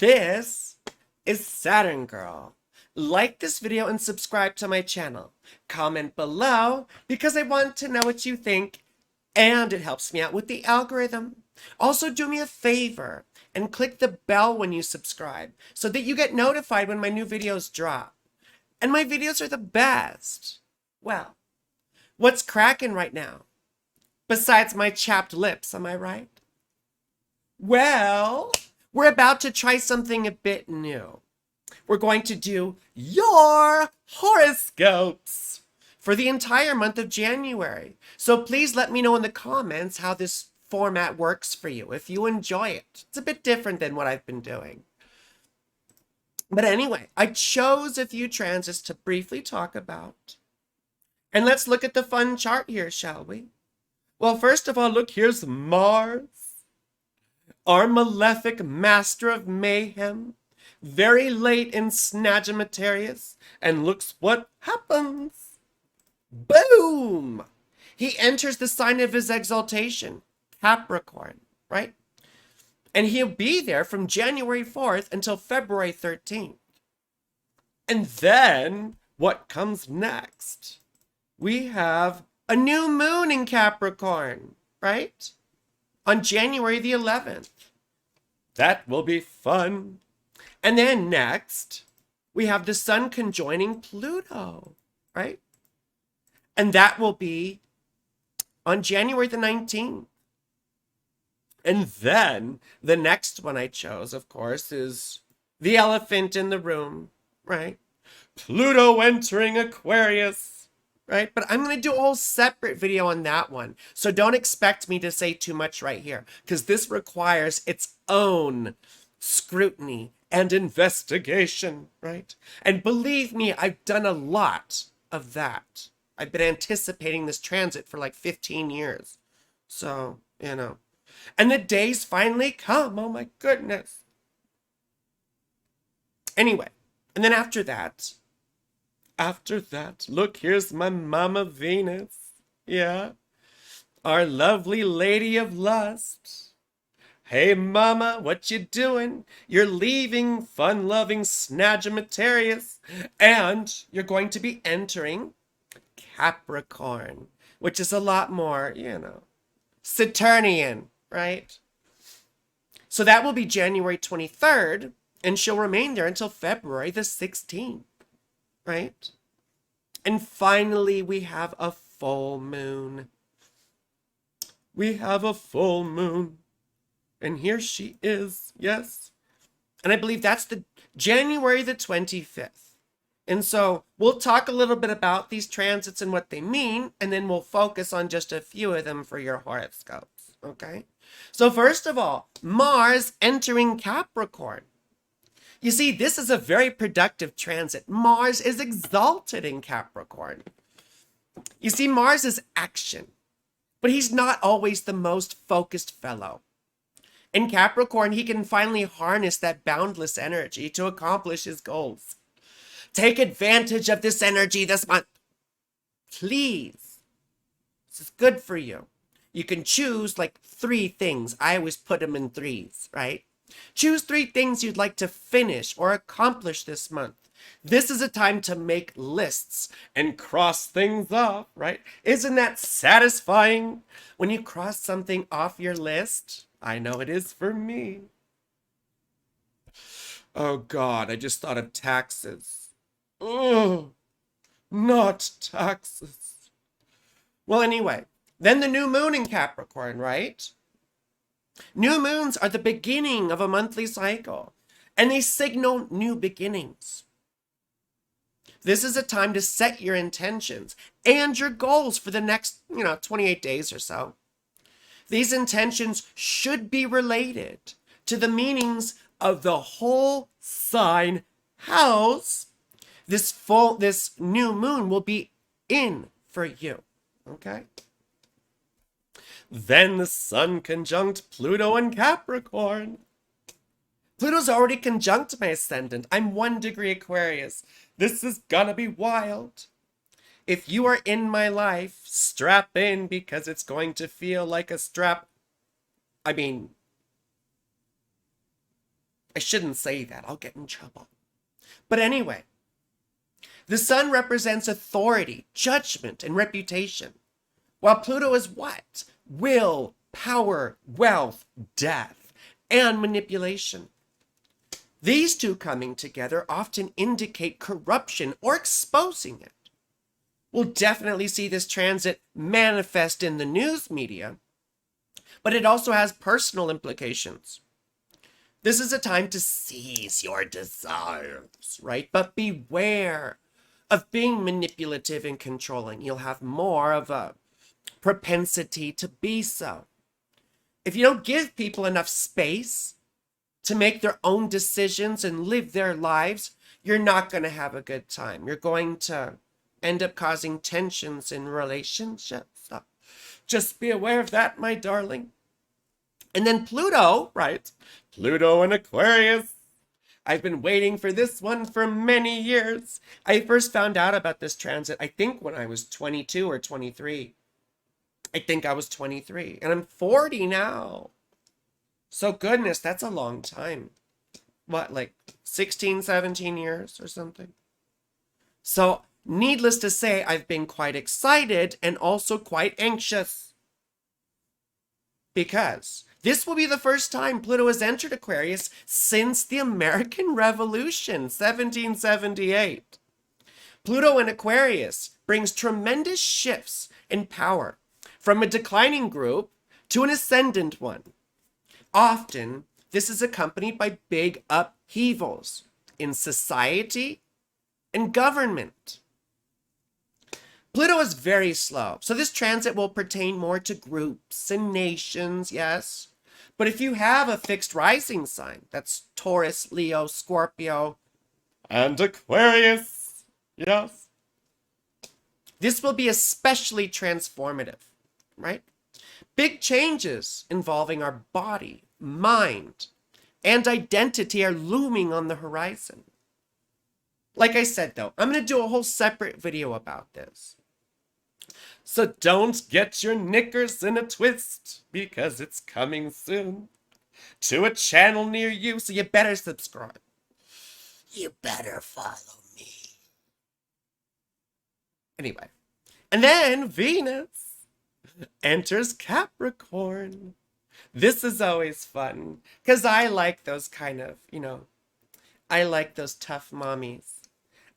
This is Saturn Girl. Like this video and subscribe to my channel. Comment below because I want to know what you think and it helps me out with the algorithm. Also, do me a favor and click the bell when you subscribe so that you get notified when my new videos drop. And my videos are the best. Well, what's cracking right now? Besides my chapped lips, am I right? Well, we're about to try something a bit new. We're going to do your horoscopes for the entire month of January. So please let me know in the comments how this format works for you, if you enjoy it. It's a bit different than what I've been doing. But anyway, I chose a few transits to briefly talk about. And let's look at the fun chart here, shall we? Well, first of all, look, here's Mars, our malefic master of mayhem, very late in Snagimattarius, and looks what happens. Boom! He enters the sign of his exaltation, Capricorn, right? And he'll be there from January 4th until February 13th. And then, what comes next? We have a new moon in Capricorn, right? On January the 11th. That will be fun. And then next, we have the sun conjoining Pluto, right? And that will be on January the 19th. And then the next one I chose, of course, is the elephant in the room, right? Pluto entering Aquarius, right? But I'm going to do a whole separate video on that one. So don't expect me to say too much right here, because this requires its own scrutiny and investigation, right? And believe me, I've done a lot of that. I've been anticipating this transit for like 15 years. So, you know. And the days finally come. Oh my goodness. Anyway, and then after that, look, here's my mama Venus. Yeah. Our lovely lady of lust. Hey mama, what you doing? You're leaving fun-loving Snagimattarius, and you're going to be entering Capricorn, which is a lot more, you know, Saturnian, right? So that will be January 23rd, and she'll remain there until February the 16th, right? And finally, we have a full moon. We have a full moon. And here she is, yes. And I believe that's the January the 25th. And so we'll talk a little bit about these transits and what they mean, and then we'll focus on just a few of them for your horoscopes, okay? So first of all, Mars entering Capricorn. You see, this is a very productive transit. Mars is exalted in Capricorn. You see, Mars is action, but he's not always the most focused fellow. In Capricorn, he can finally harness that boundless energy to accomplish his goals. Take advantage of this energy this month. Please. This is good for you. You can choose like 3 things. I always put them in 3s, right? Choose 3 things you'd like to finish or accomplish this month. This is a time to make lists and cross things off, right? Isn't that satisfying when you cross something off your list? I know it is for me. Oh God, I just thought of taxes. Oh, not taxes. Well, anyway, then the new moon in Capricorn, right? New moons are the beginning of a monthly cycle, and they signal new beginnings. This is a time to set your intentions and your goals for the next, 28 days or so. These intentions should be related to the meanings of the whole sign house this new moon will be in for you, okay? Then the sun conjunct Pluto and Capricorn. Pluto's already conjunct my ascendant. I'm 1 degree Aquarius. This is gonna be wild. If you are in my life, strap in because it's going to feel like a strap. I mean, I shouldn't say that. I'll get in trouble. But anyway, the sun represents authority, judgment, and reputation, while Pluto is what? Will, power, wealth, death, and manipulation. These two coming together often indicate corruption or exposing it. We'll definitely see this transit manifest in the news media, but it also has personal implications. This is a time to seize your desires, right? But beware of being manipulative and controlling. You'll have more of a propensity to be so. If you don't give people enough space to make their own decisions and live their lives, you're not going to have a good time. You're going to end up causing tensions in relationships. So just be aware of that, my darling. And then Pluto, right? Pluto and Aquarius. I've been waiting for this one for many years. I first found out about this transit, I think, when I was 22 or 23. I think I was 23. And I'm 40 now. So goodness, that's a long time. What, like 16, 17 years or something? So needless to say, I've been quite excited and also quite anxious. Because this will be the first time Pluto has entered Aquarius since the American Revolution, 1778. Pluto in Aquarius brings tremendous shifts in power from a declining group to an ascendant one. Often, this is accompanied by big upheavals in society and government. Pluto is very slow, so this transit will pertain more to groups and nations, yes. But if you have a fixed rising sign, that's Taurus, Leo, Scorpio, and Aquarius, yes, this will be especially transformative, right? Big changes involving our body, mind, and identity are looming on the horizon. Like I said, though, I'm going to do a whole separate video about this. So don't get your knickers in a twist, because it's coming soon to a channel near you, so you better subscribe. You better follow me. Anyway, and then Venus enters Capricorn. This is always fun, because I like those kind of, I like those tough mommies.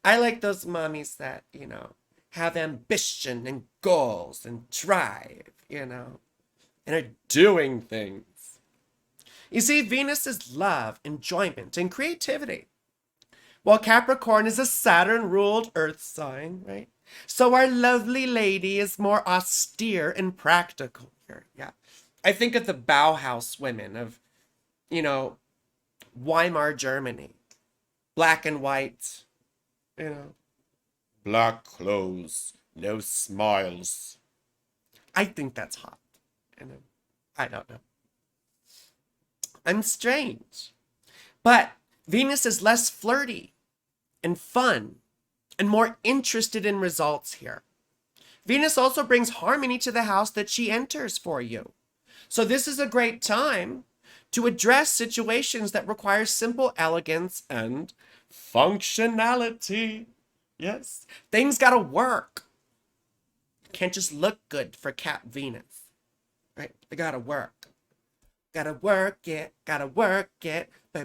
I like those mommies that, have ambition and goals and drive, and are doing things. You see, Venus is love, enjoyment, and creativity, while Capricorn is a Saturn-ruled earth sign, right? So our lovely lady is more austere and practical here, yeah. I think of the Bauhaus women of, Weimar, Germany. Black and white, Black clothes, no smiles. I think that's hot. I don't know. I'm strange. But Venus is less flirty and fun and more interested in results here. Venus also brings harmony to the house that she enters for you. So this is a great time to address situations that require simple elegance and functionality. Yes, things gotta work. Can't just look good for Cap Venus, right? They gotta work. Gotta work it, baby,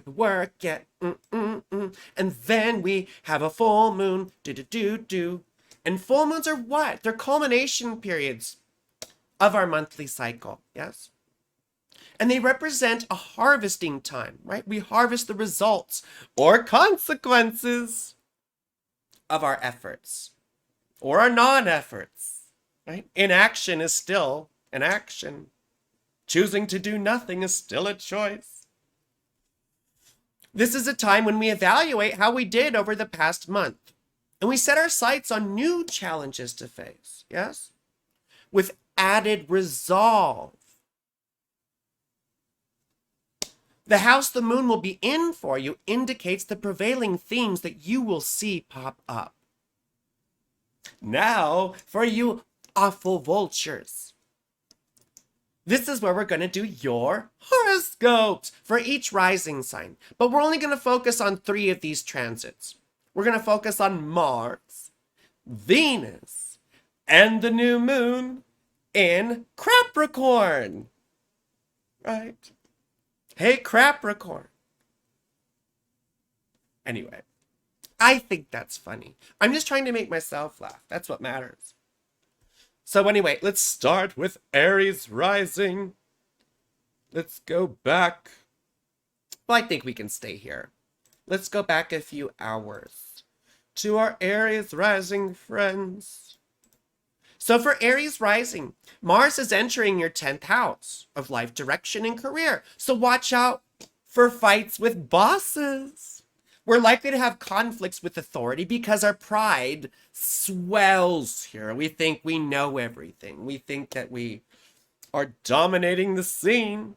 work it. And then we have a full moon, do. And full moons are what? They're culmination periods of our monthly cycle, yes? And they represent a harvesting time, right? We harvest the results or consequences of our efforts or our non-efforts, right? Inaction is still an action. Choosing to do nothing is still a choice. This is a time when we evaluate how we did over the past month, and we set our sights on new challenges to face, yes? With added resolve. The house the moon will be in for you indicates the prevailing themes that you will see pop up. Now, for you awful vultures. this is where we're going to do your horoscopes for each rising sign. But we're only going to focus on 3 of these transits. We're going to focus on Mars, Venus, and the new moon in Capricorn. Right? Hey, Capricorn. Anyway, I think that's funny. I'm just trying to make myself laugh. That's what matters. So anyway, let's start with Aries Rising. Let's go back. Well, I think we can stay here. Let's go back a few hours to our Aries Rising friends. So for Aries Rising, Mars is entering your 10th house of life direction and career. So watch out for fights with bosses. We're likely to have conflicts with authority because our pride swells here. We think we know everything. We think that we are dominating the scene.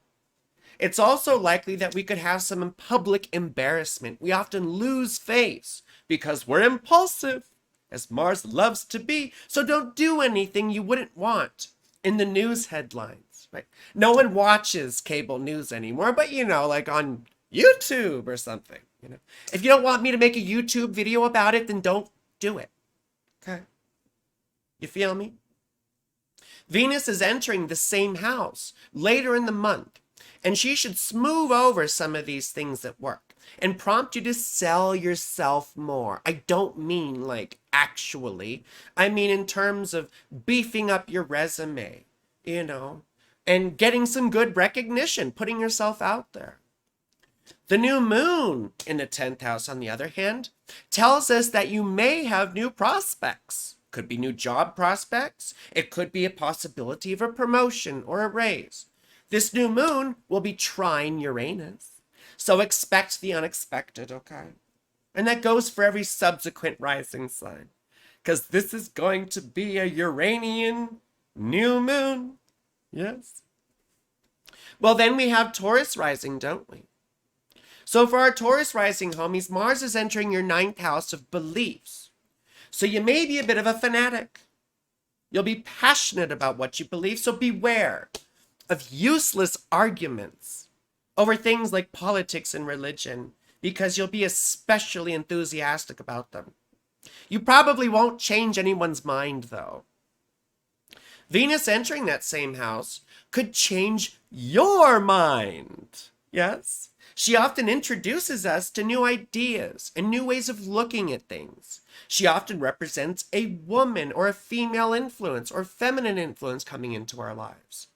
It's also likely that we could have some public embarrassment. We often lose face because we're impulsive, as Mars loves to be. So don't do anything you wouldn't want in the news headlines, right? No one watches cable news anymore, but like on YouTube or something. If you don't want me to make a YouTube video about it, then don't do it. Okay? You feel me? Venus is entering the same house later in the month, and she should smooth over some of these things at work and prompt you to sell yourself more. I don't mean like actually. I mean in terms of beefing up your resume, and getting some good recognition, putting yourself out there. The new moon in the 10th house, on the other hand, tells us that you may have new prospects. Could be new job prospects. It could be a possibility of a promotion or a raise. This new moon will be trine Uranus. So expect the unexpected, okay? And that goes for every subsequent rising sign. Because this is going to be a Uranian new moon. Yes. Well, then we have Taurus Rising, don't we? So for our Taurus Rising homies, Mars is entering your 9th house of beliefs. So you may be a bit of a fanatic. You'll be passionate about what you believe, so beware of useless arguments over things like politics and religion, because you'll be especially enthusiastic about them. You probably won't change anyone's mind, though. Venus entering that same house could change your mind. Yes? She often introduces us to new ideas and new ways of looking at things. She often represents a woman or a female influence or feminine influence coming into our lives.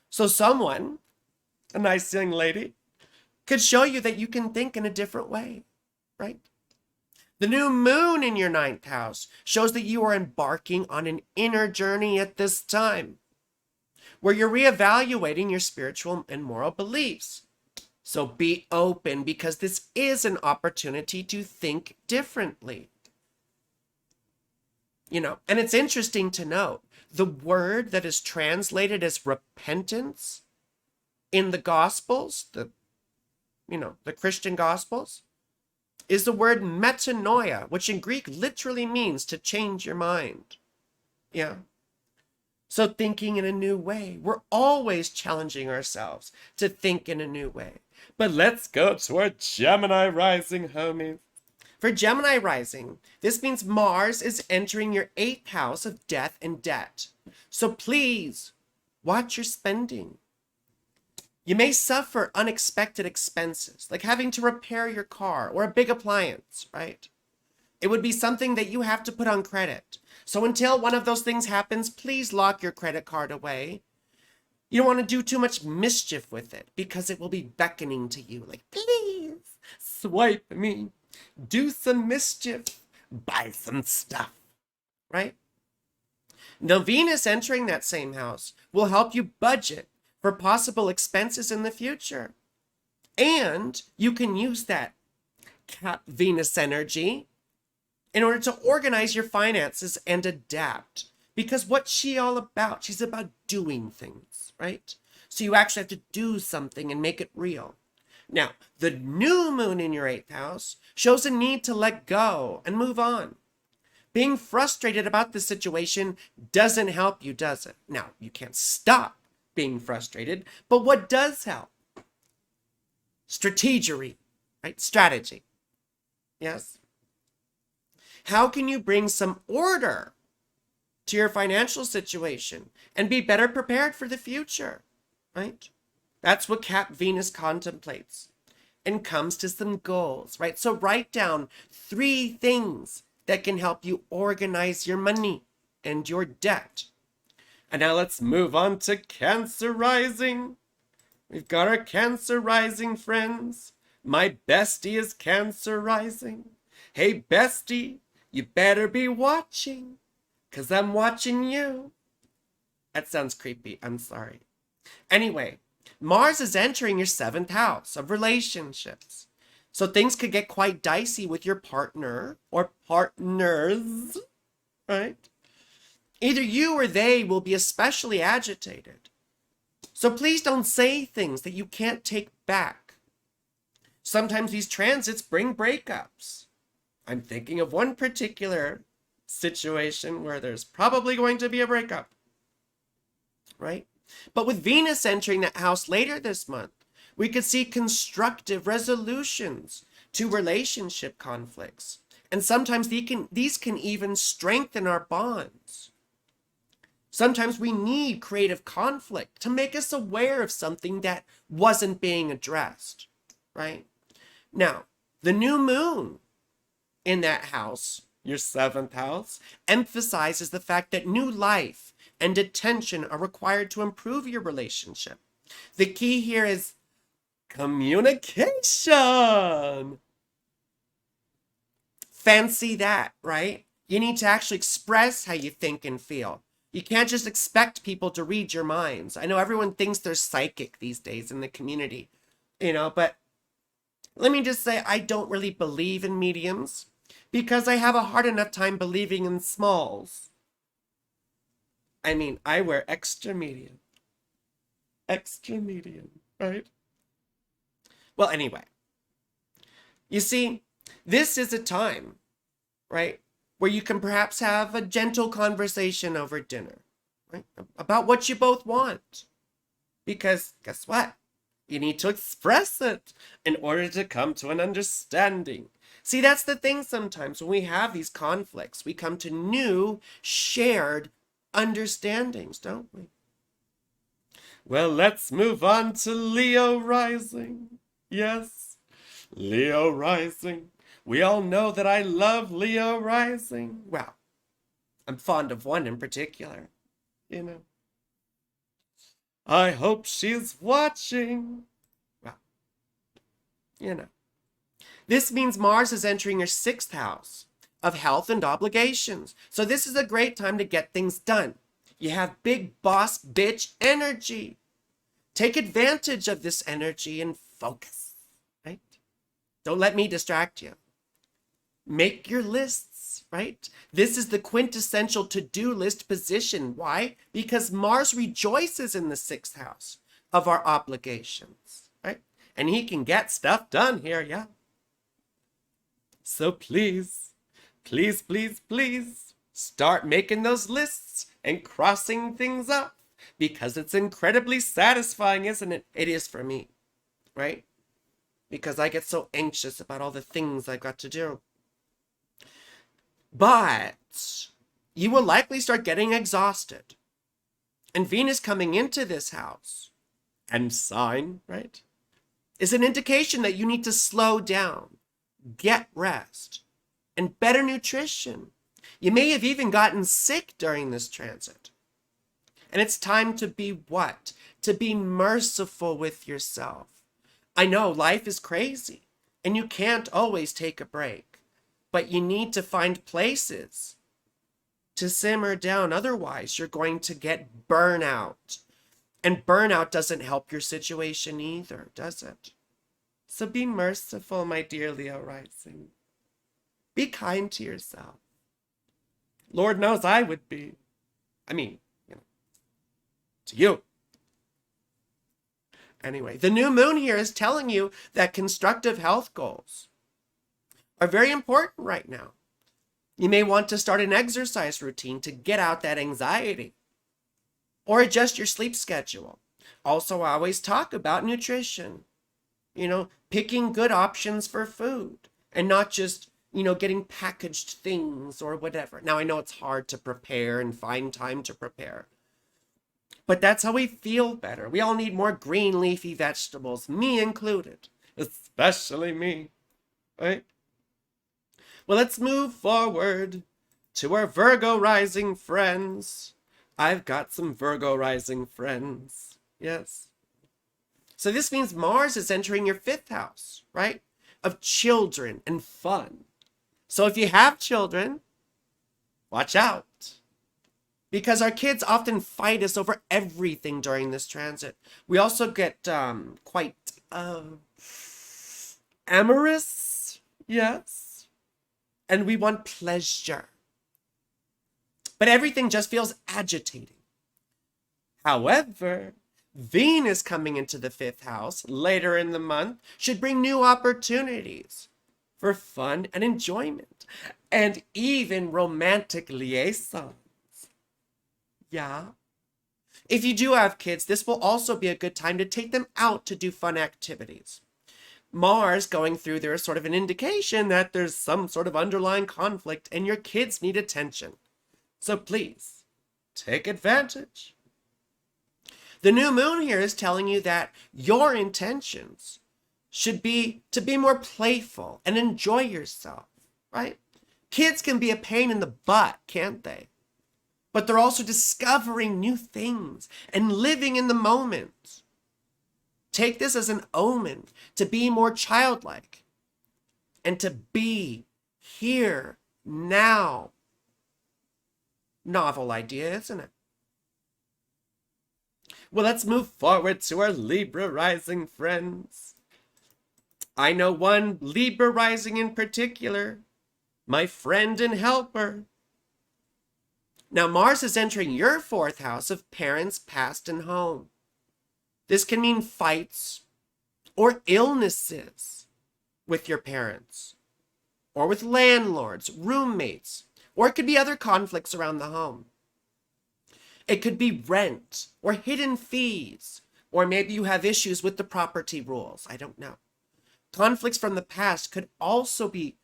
So someone, a nice young lady, could show you that you can think in a different way, right? The new moon in your 9th house shows that you are embarking on an inner journey at this time, where you're reevaluating your spiritual and moral beliefs. So be open, because this is an opportunity to think differently. And it's interesting to note, the word that is translated as repentance in the Gospels, the Christian Gospels, is the word metanoia, which in Greek literally means to change your mind. Yeah. So thinking in a new way. We're always challenging ourselves to think in a new way. But let's go to our Gemini Rising, homies. For Gemini Rising, this means Mars is entering your 8th house of death and debt. So please, watch your spending. You may suffer unexpected expenses, like having to repair your car or a big appliance, right? It would be something that you have to put on credit. So until one of those things happens, please lock your credit card away. You don't want to do too much mischief with it, because it will be beckoning to you, like, please, swipe me, do some mischief, buy some stuff, right? Now, Venus entering that same house will help you budget for possible expenses in the future. And you can use that Cap Venus energy in order to organize your finances and adapt. Because what's she all about? She's about doing things, right? So you actually have to do something and make it real. Now, the new moon in your 8th house shows a need to let go and move on. Being frustrated about the situation doesn't help you, does it? Now, you can't stop being frustrated, but what does help? Strategery, right? Strategy. Yes. How can you bring some order to your financial situation and be better prepared for the future, right? That's what Cap Venus contemplates and comes to some goals, right? So write down 3 things that can help you organize your money and your debt. And now let's move on to Cancer Rising. We've got our Cancer Rising friends. My bestie is Cancer Rising. Hey bestie, you better be watching, 'cause I'm watching you. That sounds creepy, I'm sorry. Anyway, Mars is entering your 7th house of relationships. So things could get quite dicey with your partner or partners, right? Either you or they will be especially agitated. So please don't say things that you can't take back. Sometimes these transits bring breakups. I'm thinking of one particular situation where there's probably going to be a breakup, right? But with Venus entering that house later this month, we could see constructive resolutions to relationship conflicts. And sometimes these can even strengthen our bonds. Sometimes we need creative conflict to make us aware of something that wasn't being addressed, right? Now, the new moon in that house, your 7th house, emphasizes the fact that new life and attention are required to improve your relationship. The key here is communication. Fancy that, right? You need to actually express how you think and feel. You can't just expect people to read your minds. I know everyone thinks they're psychic these days in the community, but let me just say I don't really believe in mediums because I have a hard enough time believing in smalls. I mean, I wear extra medium. Extra medium, right? Well, anyway, you see, this is a time, right, where you can perhaps have a gentle conversation over dinner, right, about what you both want. Because guess what? You need to express it in order to come to an understanding. See, that's the thing sometimes when we have these conflicts, we come to new shared understandings, don't we? Well, let's move on to Leo Rising. Yes, Leo Rising. We all know that I love Leo Rising. Well, I'm fond of one in particular, I hope she's watching. Well, This means Mars is entering your 6th house of health and obligations. So this is a great time to get things done. You have big boss bitch energy. Take advantage of this energy and focus, right? Don't let me distract you. Make your lists, right? This is the quintessential to-do list position. Why? Because Mars rejoices in the 6th house of our obligations, right? And he can get stuff done here, yeah. So please, please, please, please, start making those lists and crossing things up because it's incredibly satisfying, isn't it? It is for me, right? Because I get so anxious about all the things I've got to do. But you will likely start getting exhausted. And Venus coming into this house and sign, right, is an indication that you need to slow down, get rest, and better nutrition. You may have even gotten sick during this transit. And it's time to be what? To be merciful with yourself. I know life is crazy, and you can't always take a break. But you need to find places to simmer down. Otherwise, you're going to get burnout. And burnout doesn't help your situation either, does it? So be merciful, my dear Leo Rising. Be kind to yourself. Lord knows I would be. I mean, to you. Anyway, the new moon here is telling you that constructive health goals are very important right now. You may want to start an exercise routine to get out that anxiety, or adjust your sleep schedule. Also, I always talk about nutrition, picking good options for food and not just, getting packaged things or whatever. Now, I know it's hard to prepare and find time to prepare, but that's how we feel better. We all need more green leafy vegetables, me included, especially me, right? Well, let's move forward to our Virgo Rising friends. I've got some Virgo Rising friends. Yes. So this means Mars is entering your 5th house, right? Of children and fun. So if you have children, watch out. Because our kids often fight us over everything during this transit. We also get quite amorous, yes. And we want pleasure. But everything just feels agitating. However, Venus coming into the 5th house later in the month should bring new opportunities for fun and enjoyment, and even romantic liaisons. Yeah. If you do have kids, this will also be a good time to take them out to do fun activities. Mars going through there is sort of an indication that there's some sort of underlying conflict and your kids need attention. So please, take advantage. The new moon here is telling you that your intentions should be to be more playful and enjoy yourself, right? Kids can be a pain in the butt, can't they? But they're also discovering new things and living in the moment. Take this as an omen to be more childlike and to be here now. Novel idea, isn't it? Well, let's move forward to our Libra Rising friends. I know one Libra Rising in particular, my friend and helper. Now, Mars is entering your 4th house of parents, past, and home. This can mean fights or illnesses with your parents, or with landlords, roommates, or it could be other conflicts around the home. It could be rent or hidden fees, or maybe you have issues with the property rules. I don't know. Conflicts from the past could also be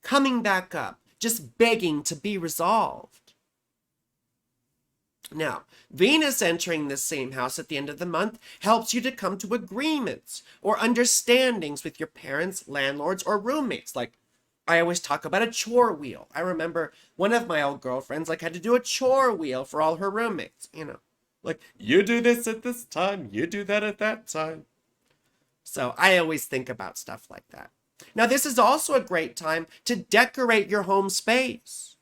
coming back up, just begging to be resolved. Now, Venus entering this same house at the end of the month helps you to come to agreements or understandings with your parents, landlords, or roommates. Like, I always talk about a chore wheel. I remember one of my old girlfriends had to do a chore wheel for all her roommates, Like, you do this at this time, you do that at that time. So I always think about stuff like that. Now, this is also a great time to decorate your home space.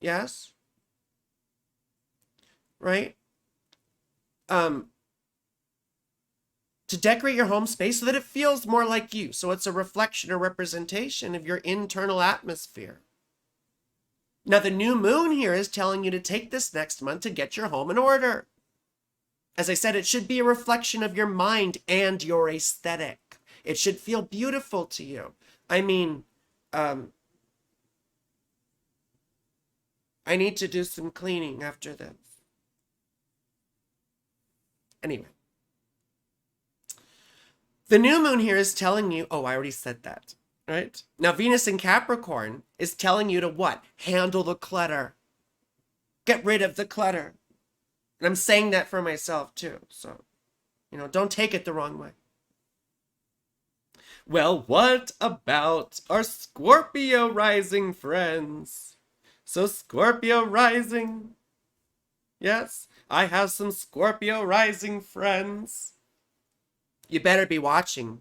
Yes? Right? To decorate your home space so that it feels more like you. So it's a reflection or representation of your internal atmosphere. Now, the new moon here is telling you to take this next month to get your home in order. As I said, it should be a reflection of your mind and your aesthetic. It should feel beautiful to you. I mean, I need to do some cleaning after this. Anyway. The new moon here is telling you, oh, I already said that, right? Now, Venus in Capricorn is telling you to what? Handle the clutter. Get rid of the clutter. And I'm saying that for myself too. So, don't take it the wrong way. Well, what about our Scorpio Rising friends? So, Scorpio Rising. Yes, I have some Scorpio Rising friends. You better be watching.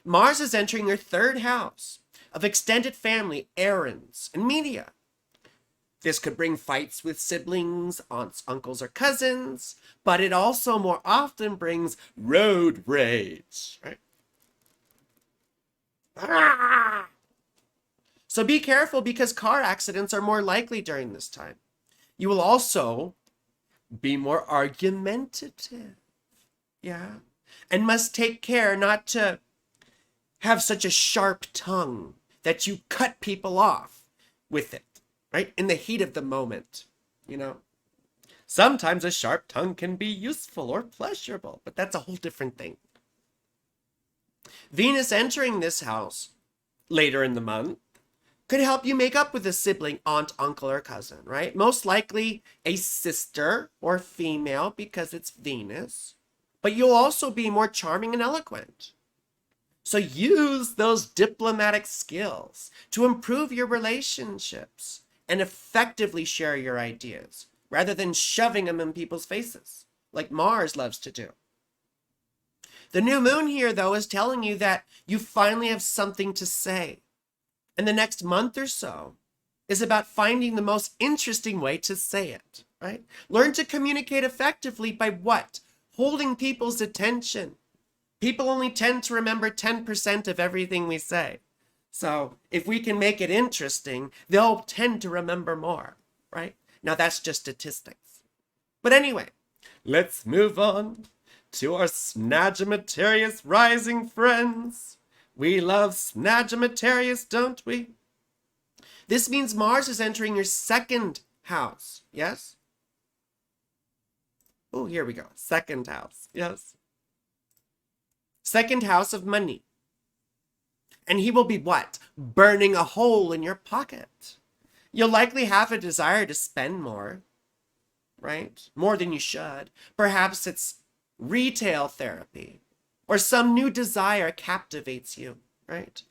Mars is entering your 3rd house of extended family, errands, and media. This could bring fights with siblings, aunts, uncles, or cousins, but it also more often brings road rage, right? Ah! So be careful because car accidents are more likely during this time. You will also be more argumentative, yeah, and must take care not to have such a sharp tongue that you cut people off with it. Right? In the heat of the moment, Sometimes a sharp tongue can be useful or pleasurable, but that's a whole different thing. Venus entering this house later in the month could help you make up with a sibling, aunt, uncle, or cousin, right? Most likely a sister or female because it's Venus, but you'll also be more charming and eloquent. So use those diplomatic skills to improve your relationships and effectively share your ideas rather than shoving them in people's faces like Mars loves to do. The new moon here, though, is telling you that you finally have something to say. And the next month or so is about finding the most interesting way to say it, right? Learn to communicate effectively by what? Holding people's attention. People only tend to remember 10% of everything we say. So if we can make it interesting, they'll tend to remember more, right? Now that's just statistics. But anyway, let's move on to our Snagimattarius Rising friends. We love Snagimattarius, don't we? This means Mars is entering your second house, yes? Oh, here we go. Second house, yes. Second house of money. And he will be what? Burning a hole in your pocket. You'll likely have a desire to spend more, right? More than you should. Perhaps it's retail therapy or some new desire captivates you, right?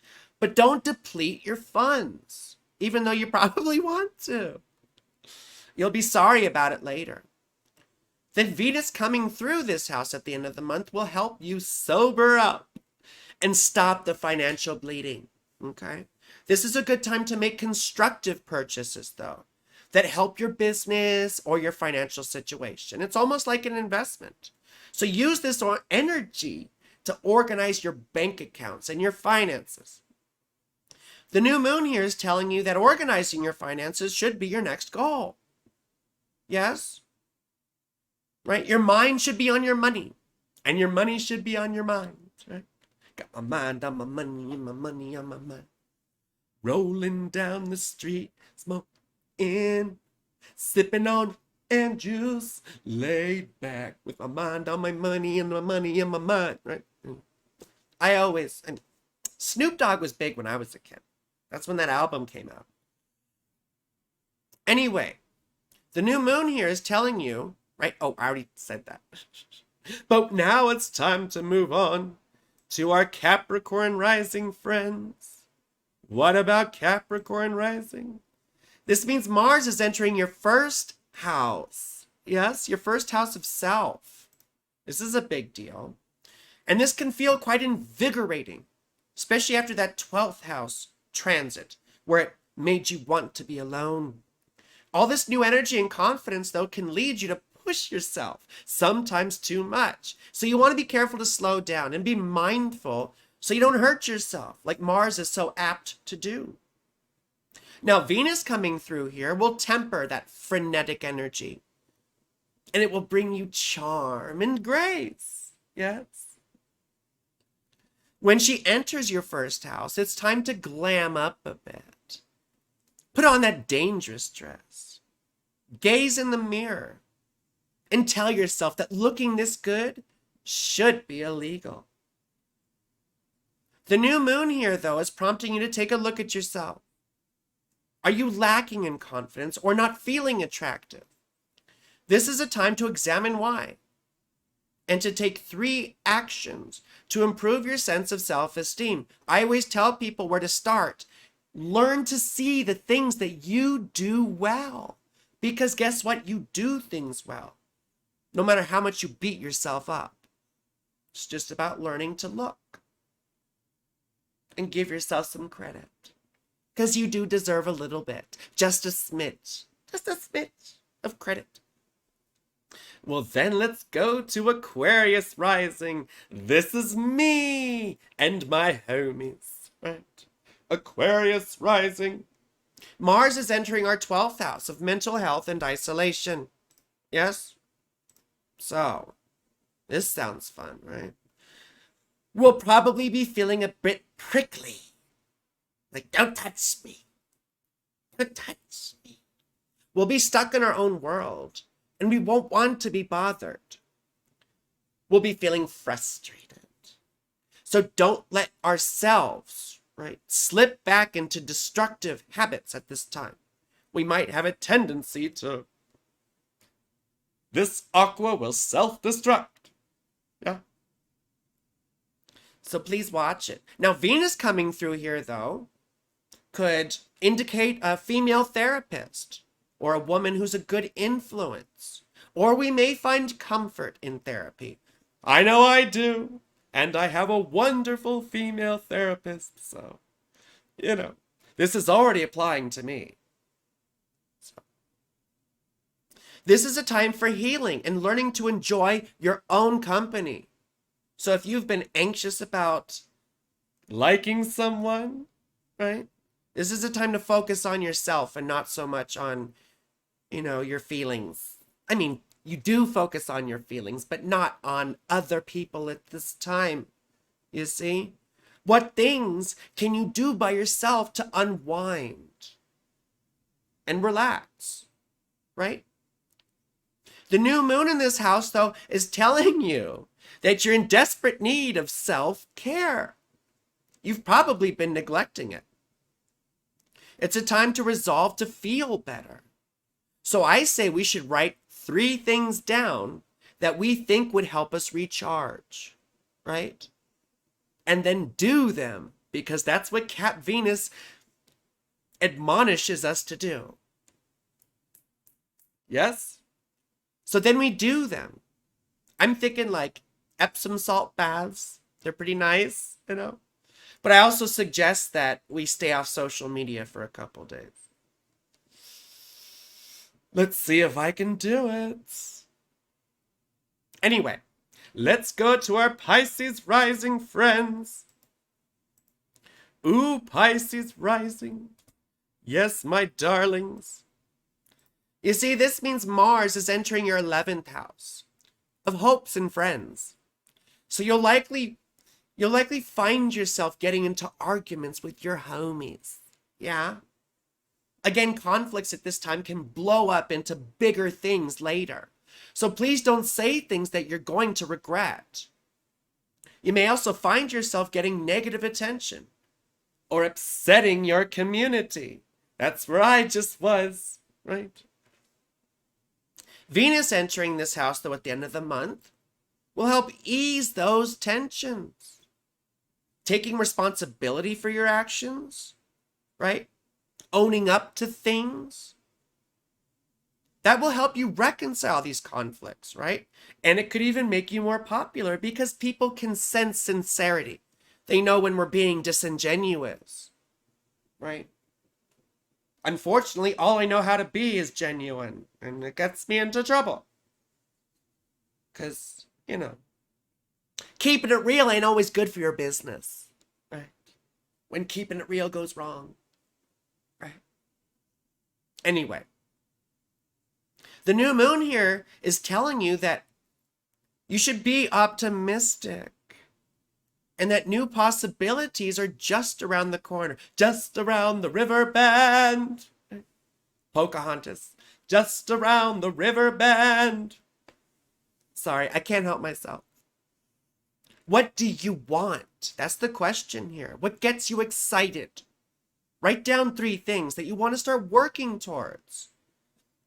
But don't deplete your funds, even though you probably want to. You'll be sorry about it later. Then Venus coming through this house at the end of the month will help you sober up and stop the financial bleeding, okay? This is a good time to make constructive purchases, though, that help your business or your financial situation. It's almost like an investment. So use this energy to organize your bank accounts and your finances. The new moon here is telling you that organizing your finances should be your next goal. Yes? Right? Your mind should be on your money, and your money should be on your mind, right? Got my mind on my money and my money on my mind. Rolling down the street, smoking, sipping on and juice, laid back with my mind on my money and my money in my mind, right? And Snoop Dogg was big when I was a kid. That's when that album came out. Anyway, the new moon here is telling you, right? Oh, I already said that. But now it's time to move on to our Capricorn Rising friends. What about Capricorn Rising? This means Mars is entering your first house. Yes, your first house of self. This is a big deal. And this can feel quite invigorating, especially after that 12th house transit, where it made you want to be alone. All this new energy and confidence, though, can lead you to push yourself, sometimes too much. So you want to be careful to slow down and be mindful so you don't hurt yourself, like Mars is so apt to do. Now, Venus coming through here will temper that frenetic energy, and it will bring you charm and grace. Yes. When she enters your first house, it's time to glam up a bit. Put on that dangerous dress. Gaze in the mirror and tell yourself that looking this good should be illegal. The new moon here, though, is prompting you to take a look at yourself. Are you lacking in confidence or not feeling attractive? This is a time to examine why and to take 3 actions to improve your sense of self-esteem. I always tell people where to start. Learn to see the things that you do well, because guess what? You do things well, no matter how much you beat yourself up. It's just about learning to look and give yourself some credit, because you do deserve a little bit, just a smidge of credit. Well, then let's go to Aquarius Rising. This is me and my homies, right? Aquarius Rising. Mars is entering our 12th house of mental health and isolation. Yes? So, this sounds fun, right? We'll probably be feeling a bit prickly. Like, don't touch me. Don't touch me. We'll be stuck in our own world and we won't want to be bothered. We'll be feeling frustrated. So don't let ourselves, right, slip back into destructive habits at this time. We might have a tendency to, this aqua will self-destruct. Yeah. So please watch it. Now, Venus coming through here, though, could indicate a female therapist or a woman who's a good influence. Or we may find comfort in therapy. I know I do. And I have a wonderful female therapist. So, this is already applying to me. So, this is a time for healing and learning to enjoy your own company. So if you've been anxious about liking someone, right? This is a time to focus on yourself and not so much on, your feelings. I mean, you do focus on your feelings, but not on other people at this time. You see? What things can you do by yourself to unwind and relax, right? The new moon in this house, though, is telling you that you're in desperate need of self-care. You've probably been neglecting it. It's a time to resolve to feel better. So I say we should write 3 things down that we think would help us recharge, right? And then do them, because that's what Cap Venus admonishes us to do. Yes? So then we do them. I'm thinking like Epsom salt baths. They're pretty nice, But I also suggest that we stay off social media for a couple days. Let's see if I can do it. Anyway, let's go to our Pisces Rising friends. Ooh, Pisces Rising. Yes, my darlings. You see, this means Mars is entering your 11th house of hopes and friends. So you'll likely find yourself getting into arguments with your homies. Yeah? Again, conflicts at this time can blow up into bigger things later. So please don't say things that you're going to regret. You may also find yourself getting negative attention or upsetting your community. That's where I just was, right? Venus entering this house, though, at the end of the month will help ease those tensions. Taking responsibility for your actions, right? Owning up to things. That will help you reconcile these conflicts, right? And it could even make you more popular because people can sense sincerity. They know when we're being disingenuous, right? Unfortunately, all I know how to be is genuine, and it gets me into trouble. Because, keeping it real ain't always good for your business, right? When keeping it real goes wrong, right? Anyway, the new moon here is telling you that you should be optimistic and that new possibilities are just around the corner, just around the river bend. Pocahontas, just around the river bend. Sorry, I can't help myself. What do you want? That's the question here. What gets you excited? Write down 3 things that you want to start working towards.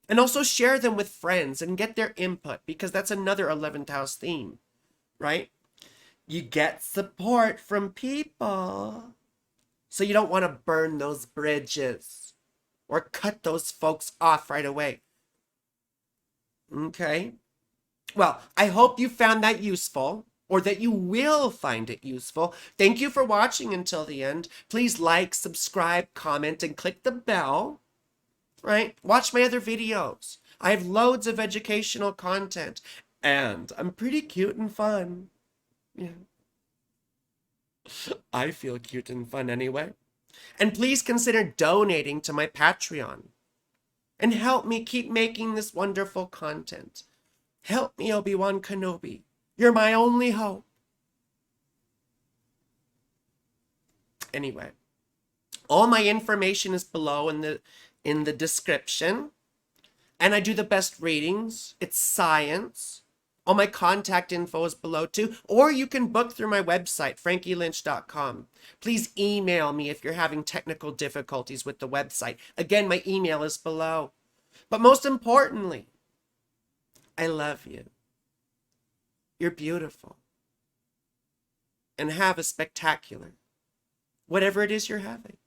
And also share them with friends and get their input, because that's another 11th house theme, right? You get support from people. So you don't want to burn those bridges or cut those folks off right away. Okay? Well, I hope you found that useful, or that you will find it useful. Thank you for watching until the end. Please like, subscribe, comment, and click the bell, right? Watch my other videos. I have loads of educational content, and I'm pretty cute and fun. Yeah. I feel cute and fun anyway. And please consider donating to my Patreon and help me keep making this wonderful content. Help me, Obi-Wan Kenobi. You're my only hope. Anyway, all my information is below in the description. And I do the best readings. It's science. All my contact info is below too. Or you can book through my website, frankielynch.com. Please email me if you're having technical difficulties with the website. Again, my email is below. But most importantly, I love you. You're beautiful. And have a spectacular, whatever it is you're having.